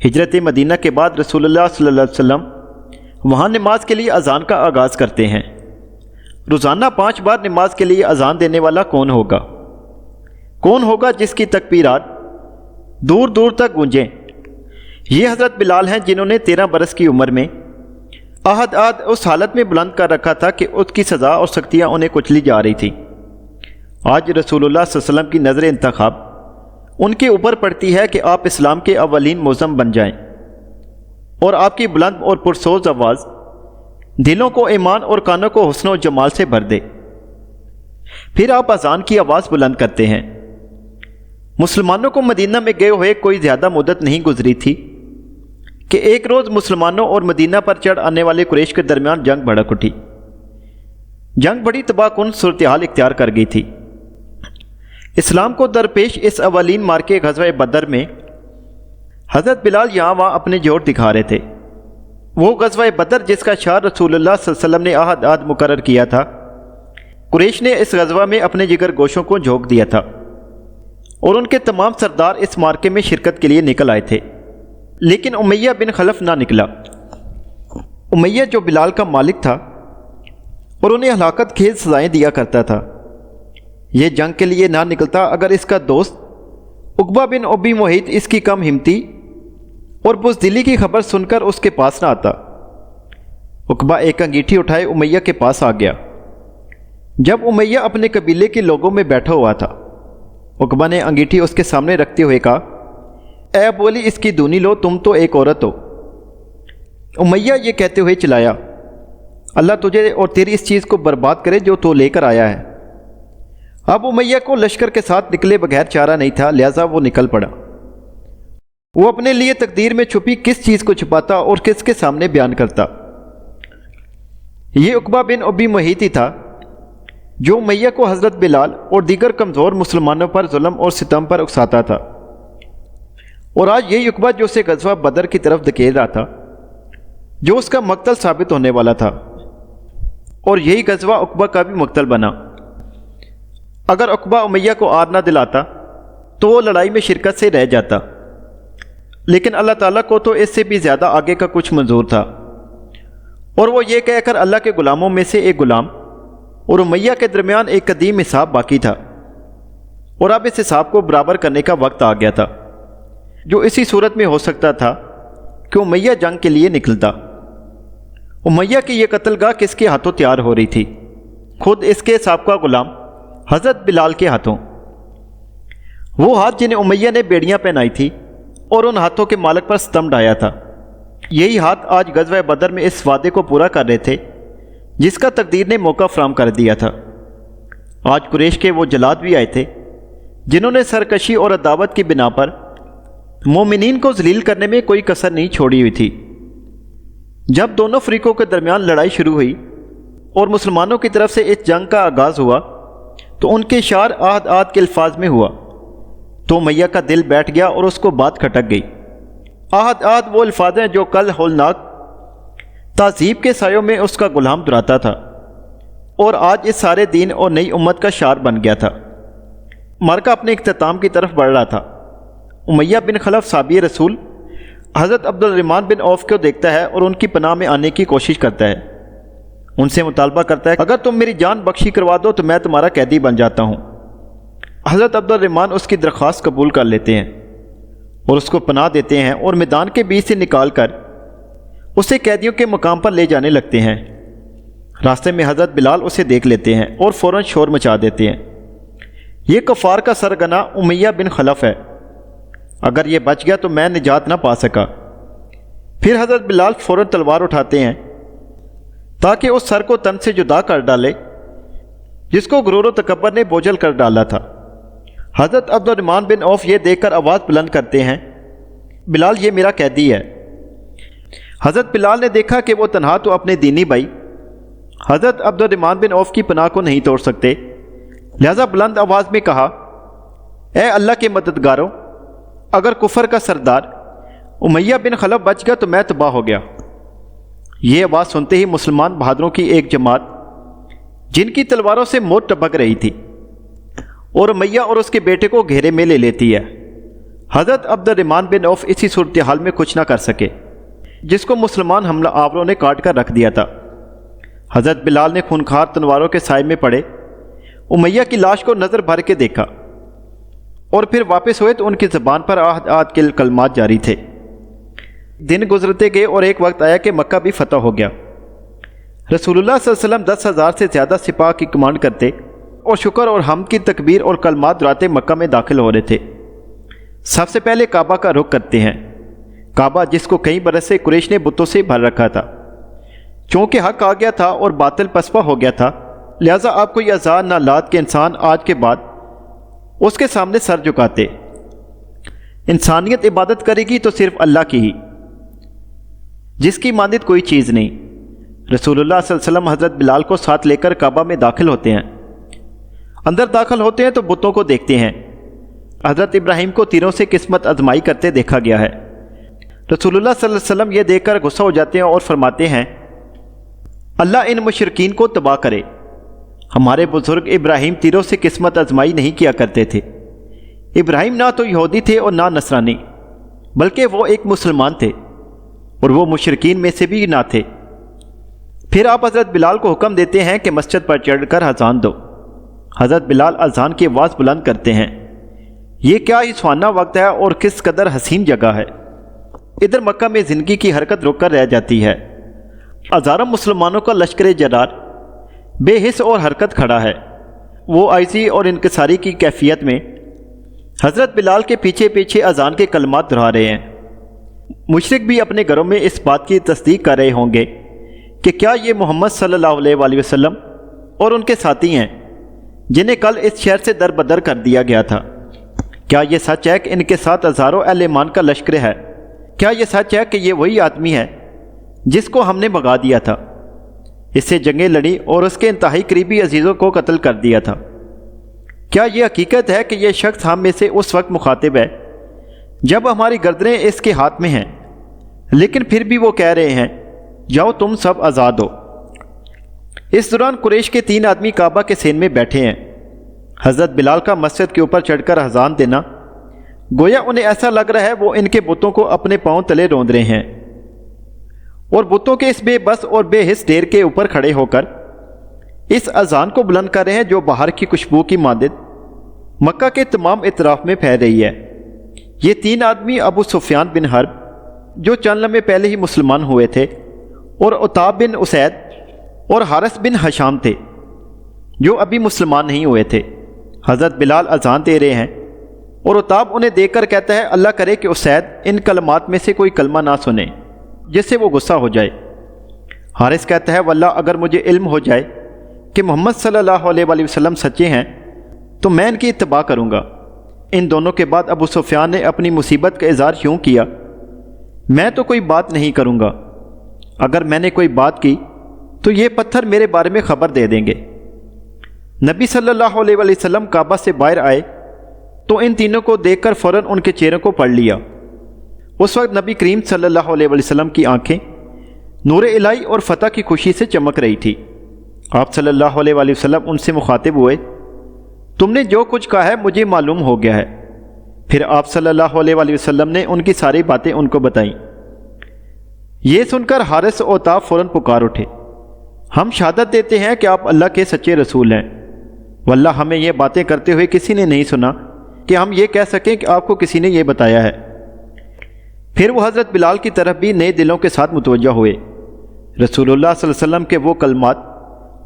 ہجرت مدینہ کے بعد رسول اللہ صلی اللہ علیہ وسلم وہاں نماز کے لیے اذان کا آغاز کرتے ہیں۔ روزانہ 5 بار نماز کے لیے اذان دینے والا کون ہوگا؟ کون ہوگا جس کی تکبیرات دور دور تک گونجیں؟ یہ حضرت بلال ہیں جنہوں نے 13 برس کی عمر میں عہد اس حالت میں بلند کر رکھا تھا کہ اس کی سزا اور سختیاں انہیں کچلی جا رہی تھیں۔ آج رسول اللہ صلی اللہ علیہ وسلم کی نظر انتخاب ان کے اوپر پڑتی ہے کہ آپ اسلام کے اولین معظم بن جائیں، اور آپ کی بلند اور پرسوز آواز دلوں کو ایمان اور کانوں کو حسن و جمال سے بھر دے۔ پھر آپ اذان کی آواز بلند کرتے ہیں۔ مسلمانوں کو مدینہ میں گئے ہوئے کوئی زیادہ مدت نہیں گزری تھی کہ ایک روز مسلمانوں اور مدینہ پر چڑھ آنے والے قریش کے درمیان جنگ بھڑک اٹھی۔ جنگ بڑی تباہ کن صورتحال اختیار کر گئی تھی۔ اسلام کو درپیش اس اولین مارکے غزوہ بدر میں حضرت بلال یہاں وہاں اپنے جوہر دکھا رہے تھے۔ وہ غزوہ بدر جس کا شعار رسول اللہ صلی اللہ علیہ وسلم نے عہد مقرر کیا تھا، قریش نے اس غزوہ میں اپنے جگر گوشوں کو جھونک دیا تھا، اور ان کے تمام سردار اس مارکے میں شرکت کے لیے نکل آئے تھے، لیکن امیہ بن خلف نہ نکلا۔ امیہ جو بلال کا مالک تھا اور انہیں ہلاکت خیز سزائیں دیا کرتا تھا، یہ جنگ کے لیے نہ نکلتا اگر اس کا دوست عقبہ بن ابی معیط اس کی کم ہمتی اور بزدلی کی خبر سن کر اس کے پاس نہ آتا۔ عقبہ ایک انگیٹھی اٹھائے امیہ کے پاس آ گیا۔ جب امیہ اپنے قبیلے کے لوگوں میں بیٹھا ہوا تھا، عقبہ نے انگیٹھی اس کے سامنے رکھتے ہوئے کہا، اے ابو علی اس کی دونی لو، تم تو ایک عورت ہو۔ امیہ یہ کہتے ہوئے چلایا، اللہ تجھے اور تیری اس چیز کو برباد کرے جو تو لے کر آیا ہے۔ اب امیہ کو لشکر کے ساتھ نکلے بغیر چارہ نہیں تھا، لہذا وہ نکل پڑا۔ وہ اپنے لیے تقدیر میں چھپی کس چیز کو چھپاتا اور کس کے سامنے بیان کرتا؟ یہ عقبہ بن ابی معیط ہی تھا جو امیہ کو حضرت بلال اور دیگر کمزور مسلمانوں پر ظلم اور ستم پر اکساتا تھا، اور آج یہی عقبہ جو اسے غزوہ بدر کی طرف دھکیل رہا تھا، جو اس کا مقتل ثابت ہونے والا تھا، اور یہی غزوہ عقبہ کا بھی مقتل بنا۔ اگر عقبہ امیہ کو آر نہ دلاتا تو وہ لڑائی میں شرکت سے رہ جاتا، لیکن اللہ تعالیٰ کو تو اس سے بھی زیادہ آگے کا کچھ منظور تھا، اور وہ یہ کہہ کر اللہ کے غلاموں میں سے ایک غلام اور امیہ کے درمیان ایک قدیم حساب باقی تھا، اور اب اس حساب کو برابر کرنے کا وقت آ گیا تھا، جو اسی صورت میں ہو سکتا تھا کہ امیہ جنگ کے لیے نکلتا۔ امیہ کی یہ قتل گاہ کس کے ہاتھوں تیار ہو رہی تھی؟ خود اس کے سابقہ غلام حضرت بلال کے ہاتھوں۔ وہ ہاتھ جنہیں امیہ نے بیڑیاں پہنائی تھی اور ان ہاتھوں کے مالک پر ستم ڈھایا تھا، یہی ہاتھ آج غزوہ بدر میں اس وعدے کو پورا کر رہے تھے جس کا تقدیر نے موقع فراہم کر دیا تھا۔ آج قریش کے وہ جلاد بھی آئے تھے جنہوں نے سرکشی اور عداوت کی بنا پر مومنین کو ذلیل کرنے میں کوئی کسر نہیں چھوڑی ہوئی تھی۔ جب دونوں فریقوں کے درمیان لڑائی شروع ہوئی اور مسلمانوں کی طرف سے اس جنگ کا آغاز ہوا تو ان کے شعار عہد کے الفاظ میں ہوا، تو امیہ کا دل بیٹھ گیا اور اس کو بات کھٹک گئی۔ عہد وہ الفاظ ہیں جو کل ہولناک تہذیب کے سایوں میں اس کا غلام دہراتا تھا، اور آج اس سارے دین اور نئی امت کا شعار بن گیا تھا۔ معرکہ اپنے اختتام کی طرف بڑھ رہا تھا۔ امیہ بن خلف صحابی رسول حضرت عبد الرحمن بن عوف کو دیکھتا ہے اور ان کی پناہ میں آنے کی کوشش کرتا ہے۔ ان سے مطالبہ کرتا ہے، اگر تم میری جان بخشی کروا دو تو میں تمہارا قیدی بن جاتا ہوں۔ حضرت عبد الرحمن اس کی درخواست قبول کر لیتے ہیں اور اس کو پناہ دیتے ہیں، اور میدان کے بیچ سے نکال کر اسے قیدیوں کے مقام پر لے جانے لگتے ہیں۔ راستے میں حضرت بلال اسے دیکھ لیتے ہیں اور فوراً شور مچا دیتے ہیں۔ یہ کفار کا سرگنا امیہ بن خلف ہے، اگر یہ بچ گیا تو میں نجات نہ پا سکا۔ پھر حضرت بلال فوراً تلوار اٹھاتے ہیں تاکہ اس سر کو تن سے جدا کر ڈالے جس کو غرور و تکبر نے بوجھل کر ڈالا تھا۔ حضرت عبد الرحمن بن عوف یہ دیکھ کر آواز بلند کرتے ہیں، بلال یہ میرا قیدی ہے۔ حضرت بلال نے دیکھا کہ وہ تنہا تو اپنے دینی بھائی حضرت عبد الرحمن بن عوف کی پناہ کو نہیں توڑ سکتے، لہذا بلند آواز میں کہا، اے اللہ کے مددگاروں، اگر کفر کا سردار امیہ بن خلف بچ گیا تو میں تباہ ہو گیا۔ یہ آواز سنتے ہی مسلمان بہادروں کی ایک جماعت جن کی تلواروں سے موت ٹپک رہی تھی اور امیہ اور اس کے بیٹے کو گھیرے میں لے لیتی ہے۔ حضرت عبد الرحمن بن عوف اسی صورتحال میں کچھ نہ کر سکے جس کو مسلمان حملہ آوروں نے کاٹ کر رکھ دیا تھا۔ حضرت بلال نے خونخوار تلواروں کے سائے میں پڑے امیہ کی لاش کو نظر بھر کے دیکھا اور پھر واپس ہوئے تو ان کی زبان پر آہد آہد کے کلمات جاری تھے۔ دن گزرتے گئے اور ایک وقت آیا کہ مکہ بھی فتح ہو گیا۔ رسول اللہ صلی اللہ علیہ وسلم 10,000 سے زیادہ سپاہ کی کمانڈ کرتے اور شکر اور حمد کی تکبیر اور کلمات دہراتے مکہ میں داخل ہو رہے تھے۔ سب سے پہلے کعبہ کا رخ کرتے ہیں، کعبہ جس کو کئی برس سے قریش نے بتوں سے بھر رکھا تھا۔ چونکہ حق آ گیا تھا اور باطل پسپا ہو گیا تھا، لہٰذا آپ کو یہ آزار نہ لاد کہ انسان آج کے بعد اس کے سامنے سر جھکاتے۔ انسانیت عبادت کرے گی تو صرف اللہ کی ہی، جس کی مانند کوئی چیز نہیں۔ رسول اللہ صلی اللہ علیہ وسلم حضرت بلال کو ساتھ لے کر کعبہ میں داخل ہوتے ہیں۔ اندر داخل ہوتے ہیں تو بتوں کو دیکھتے ہیں۔ حضرت ابراہیم کو تیروں سے قسمت آزمائی کرتے دیکھا گیا ہے۔ رسول اللہ صلی اللہ علیہ وسلم یہ دیکھ کر غصہ ہو جاتے ہیں اور فرماتے ہیں، اللہ ان مشرکین کو تباہ کرے، ہمارے بزرگ ابراہیم تیروں سے قسمت آزمائی نہیں کیا کرتے تھے۔ ابراہیم نہ تو یہودی تھے اور نہ نصرانی، بلکہ وہ ایک مسلمان تھے اور وہ مشرکین میں سے بھی نہ تھے۔ پھر آپ حضرت بلال کو حکم دیتے ہیں کہ مسجد پر چڑھ کر اذان دو۔ حضرت بلال اذان کی آواز بلند کرتے ہیں۔ یہ کیا ہی سہانا وقت ہے اور کس قدر حسین جگہ ہے۔ ادھر مکہ میں زندگی کی حرکت رک کر رہ جاتی ہے۔ ہزاروں مسلمانوں کا لشکر جرار بے حس اور حرکت کھڑا ہے۔ وہ عاجزی اور انکساری کی کیفیت میں حضرت بلال کے پیچھے پیچھے اذان کے کلمات دہرا رہے ہیں۔ مشرک بھی اپنے گھروں میں اس بات کی تصدیق کر رہے ہوں گے کہ کیا یہ محمد صلی اللہ علیہ وآلہ وسلم اور ان کے ساتھی ہیں جنہیں کل اس شہر سے در بدر کر دیا گیا تھا؟ کیا یہ سچ ہے کہ ان کے ساتھ ہزاروں اہل ایمان کا لشکر ہے؟ کیا یہ سچ ہے کہ یہ وہی آدمی ہے جس کو ہم نے بھگا دیا تھا، اس سے جنگیں لڑی اور اس کے انتہائی قریبی عزیزوں کو قتل کر دیا تھا؟ کیا یہ حقیقت ہے کہ یہ شخص ہم میں سے اس وقت مخاطب ہے جب ہماری گردنیں اس کے ہاتھ میں ہیں، لیکن پھر بھی وہ کہہ رہے ہیں جاؤ تم سب آزاد ہو؟ اس دوران قریش کے 3 آدمی کعبہ کے سین میں بیٹھے ہیں۔ حضرت بلال کا مسجد کے اوپر چڑھ کر اذان دینا گویا انہیں ایسا لگ رہا ہے وہ ان کے بتوں کو اپنے پاؤں تلے روند رہے ہیں، اور بتوں کے اس بے بس اور بے حس ڈھیر کے اوپر کھڑے ہو کر اس اذان کو بلند کر رہے ہیں جو باہر کی خوشبو کی مانند مکہ کے تمام اطراف میں پھیل رہی ہے۔ یہ 3 آدمی ابو سفیان بن حرب جو چند لمحے پہلے ہی مسلمان ہوئے تھے، اور عتاب بن اسید اور حارث بن حشام تھے جو ابھی مسلمان نہیں ہوئے تھے۔ حضرت بلال اذان دے رہے ہیں اور عتاب انہیں دیکھ کر کہتا ہے اللہ کرے کہ اسید ان کلمات میں سے کوئی کلمہ نہ سنے جس سے وہ غصہ ہو جائے۔ حارث کہتا ہے واللہ اگر مجھے علم ہو جائے کہ محمد صلی اللہ علیہ وآلہ وسلم سچے ہیں تو میں ان کی اتباع کروں گا۔ ان دونوں کے بعد ابو سفیان نے اپنی مصیبت کا اظہار یوں کیا، میں تو کوئی بات نہیں کروں گا، اگر میں نے کوئی بات کی تو یہ پتھر میرے بارے میں خبر دے دیں گے۔ نبی صلی اللہ علیہ وآلہ وسلم کعبہ سے باہر آئے تو ان تینوں کو دیکھ کر فوراً ان کے چہروں کو پڑھ لیا۔ اس وقت نبی کریم صلی اللہ علیہ وآلہ وسلم کی آنکھیں نور الہی اور فتح کی خوشی سے چمک رہی تھی۔ آپ صلی اللہ علیہ وآلہ وسلم ان سے مخاطب ہوئے، تم نے جو کچھ کہا ہے مجھے معلوم ہو گیا ہے۔ پھر آپ صلی اللہ علیہ وآلہ وسلم نے ان کی ساری باتیں ان کو بتائیں۔ یہ سن کر حارث و عتاب فوراً پکار اٹھے، ہم شہادت دیتے ہیں کہ آپ اللہ کے سچے رسول ہیں، واللہ ہمیں یہ باتیں کرتے ہوئے کسی نے نہیں سنا کہ ہم یہ کہہ سکیں کہ آپ کو کسی نے یہ بتایا ہے۔ پھر وہ حضرت بلال کی طرف بھی نئے دلوں کے ساتھ متوجہ ہوئے۔ رسول اللہ صلی اللہ علیہ وسلم کے وہ کلمات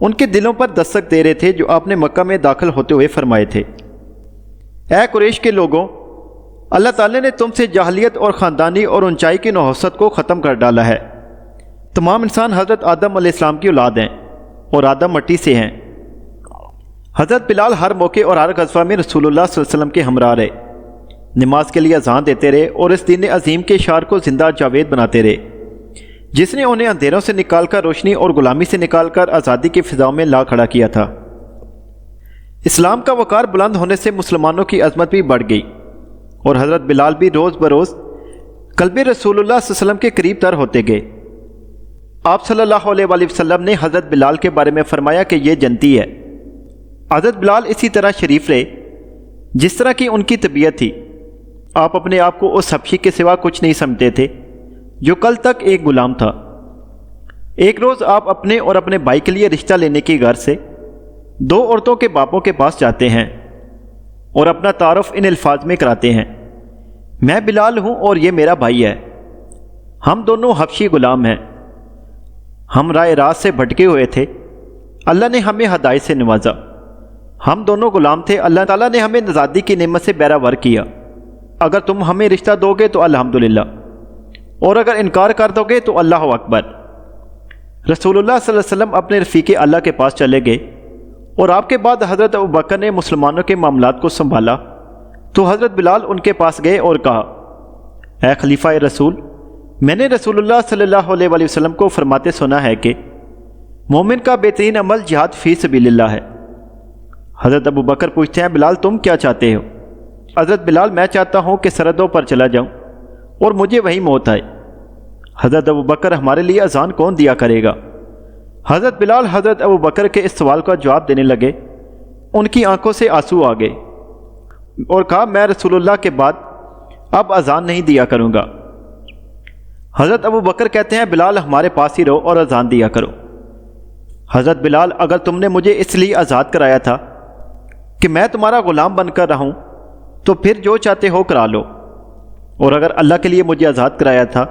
ان کے دلوں پر دستک دے رہے تھے جو آپ نے مکہ میں داخل ہوتے ہوئے فرمائے تھے، اے قریش کے لوگوں، اللہ تعالیٰ نے تم سے جاہلیت اور خاندانی اور اونچائی کی نحوست کو ختم کر ڈالا ہے۔ تمام انسان حضرت آدم علیہ السلام کی اولاد ہیں اور آدم مٹی سے ہیں۔ حضرت بلال ہر موقع اور ہر غزوہ میں رسول اللہ صلی اللہ علیہ وسلم کے ہمراہ رہے، نماز کے لیے اذان دیتے رہے اور اس دین عظیم کے اشعار کو زندہ جاوید بناتے رہے جس نے انہیں اندھیروں سے نکال کر روشنی اور غلامی سے نکال کر آزادی کی فضاؤں میں لا کھڑا کیا تھا۔ اسلام کا وقار بلند ہونے سے مسلمانوں کی عظمت بھی بڑھ گئی اور حضرت بلال بھی روز بروز قلب رسول اللہ صلی اللہ علیہ وسلم کے قریب تر ہوتے گئے۔ آپ صلی اللہ علیہ وآلہ وسلم نے حضرت بلال کے بارے میں فرمایا کہ یہ جنتی ہے۔ حضرت بلال اسی طرح شریف رہے جس طرح کی ان کی طبیعت تھی۔ آپ اپنے آپ کو اس حبشی کے سوا کچھ نہیں سمجھتے تھے جو کل تک ایک غلام تھا۔ ایک روز آپ اپنے اور اپنے بھائی کے لیے رشتہ لینے کی غرض سے دو عورتوں کے باپوں کے پاس جاتے ہیں اور اپنا تعارف ان الفاظ میں کراتے ہیں، میں بلال ہوں اور یہ میرا بھائی ہے، ہم دونوں حبشی غلام ہیں، ہم راہ راست سے بھٹکے ہوئے تھے، اللہ نے ہمیں ہدایت سے نوازا، ہم دونوں غلام تھے، اللہ تعالیٰ نے ہمیں آزادی کی نعمت سے بہرہ ور کیا، اگر تم ہمیں رشتہ دو گے تو الحمدللہ، اور اگر انکار کر دو گے تو اللہ اکبر۔ رسول اللہ صلی اللہ علیہ وسلم اپنے رفیق اللہ کے پاس چلے گئے اور آپ کے بعد حضرت ابوبکر نے مسلمانوں کے معاملات کو سنبھالا تو حضرت بلال ان کے پاس گئے اور کہا، اے خلیفہ رسول، میں نے رسول اللہ صلی اللہ علیہ وآلہ وسلم کو فرماتے سنا ہے کہ مومن کا بہترین عمل جہاد فی سبیل اللہ ہے۔ حضرت ابوبکر پوچھتے ہیں، بلال تم کیا چاہتے ہو؟ حضرت بلال، میں چاہتا ہوں کہ سرحدوں پر چلا جاؤں اور مجھے وہیں موت آئے۔ حضرت ابوبکر، ہمارے لیے اذان کون دیا کرے گا؟ حضرت بلال حضرت ابوبکر کے اس سوال کا جواب دینے لگے، ان کی آنکھوں سے آنسو آ گئے اور کہا، میں رسول اللہ کے بعد اب اذان نہیں دیا کروں گا۔ حضرت ابوبکر کہتے ہیں، بلال ہمارے پاس ہی رہو اور اذان دیا کرو۔ حضرت بلال، اگر تم نے مجھے اس لیے آزاد کرایا تھا کہ میں تمہارا غلام بن کر رہوں تو پھر جو چاہتے ہو کرا لو، اور اگر اللہ کے لیے مجھے آزاد کرایا تھا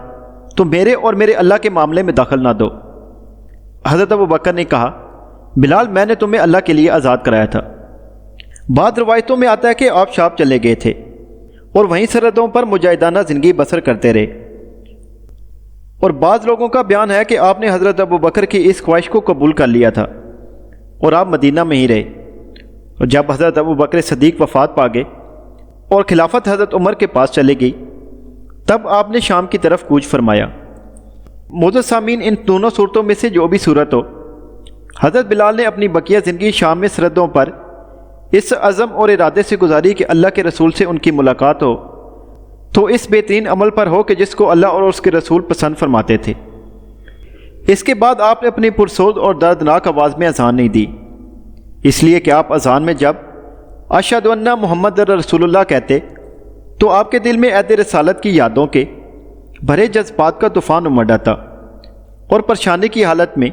تو میرے اور میرے اللہ کے معاملے میں دخل نہ دو۔ حضرت ابوبکر نے کہا، بلال میں نے تمہیں اللہ کے لیے آزاد کرایا تھا۔ بعض روایتوں میں آتا ہے کہ آپ شام چلے گئے تھے اور وہیں سرحدوں پر مجاہدانہ زندگی بسر کرتے رہے، اور بعض لوگوں کا بیان ہے کہ آپ نے حضرت ابوبکر کی اس خواہش کو قبول کر لیا تھا اور آپ مدینہ میں ہی رہے، اور جب حضرت ابوبکر صدیق وفات پا گئے اور خلافت حضرت عمر کے پاس چلے گئی تب آپ نے شام کی طرف کوچ فرمایا۔ معزز سامعین، ان دونوں صورتوں میں سے جو بھی صورت ہو، حضرت بلال نے اپنی بقیہ زندگی شام میں سرحدوں پر اس عزم اور ارادے سے گزاری کہ اللہ کے رسول سے ان کی ملاقات ہو تو اس بہترین عمل پر ہو کہ جس کو اللہ اور اس کے رسول پسند فرماتے تھے۔ اس کے بعد آپ نے اپنی پرسوز اور دردناک آواز میں اذان نہیں دی، اس لیے کہ آپ اذان میں جب اشہد ان محمد رسول اللہ کہتے تو آپ کے دل میں عہد رسالت کی یادوں کے بھرے جذبات کا طوفان امڑ آتا اور پریشانی کی حالت میں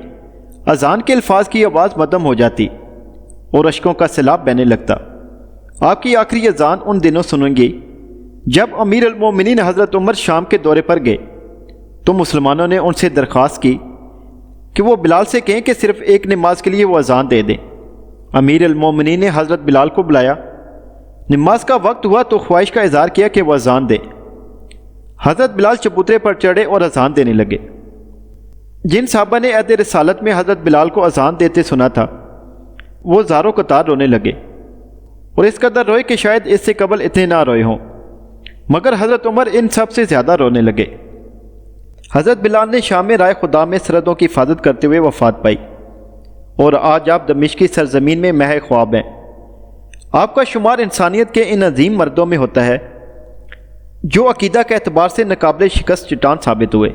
اذان کے الفاظ کی آواز مدھم ہو جاتی اور اشکوں کا سیلاب بہنے لگتا۔ آپ کی آخری اذان ان دنوں سنیں گی جب امیر المومنین حضرت عمر شام کے دورے پر گئے تو مسلمانوں نے ان سے درخواست کی کہ وہ بلال سے کہیں کہ صرف ایک نماز کے لیے وہ اذان دے دیں۔ امیر المومنین نے حضرت بلال کو بلایا، نماز کا وقت ہوا تو خواہش کا اظہار کیا کہ وہ اذان دے۔ حضرت بلال چبوترے پر چڑھے اور اذان دینے لگے۔ جن صحابہ نے عہد رسالت میں حضرت بلال کو اذان دیتے سنا تھا وہ زاروں قطار رونے لگے، اور اس قدر روئے کہ شاید اس سے قبل اتنے نہ روئے ہوں، مگر حضرت عمر ان سب سے زیادہ رونے لگے۔ حضرت بلال نے شام میں رائے خدا میں سرحدوں کی حفاظت کرتے ہوئے وفات پائی، اور آج آپ دمشق کی سرزمین میں محض خواب ہیں۔ آپ کا شمار انسانیت کے ان عظیم مردوں میں ہوتا ہے جو عقیدہ کے اعتبار سے ناقابل شکست چٹان ثابت ہوئے۔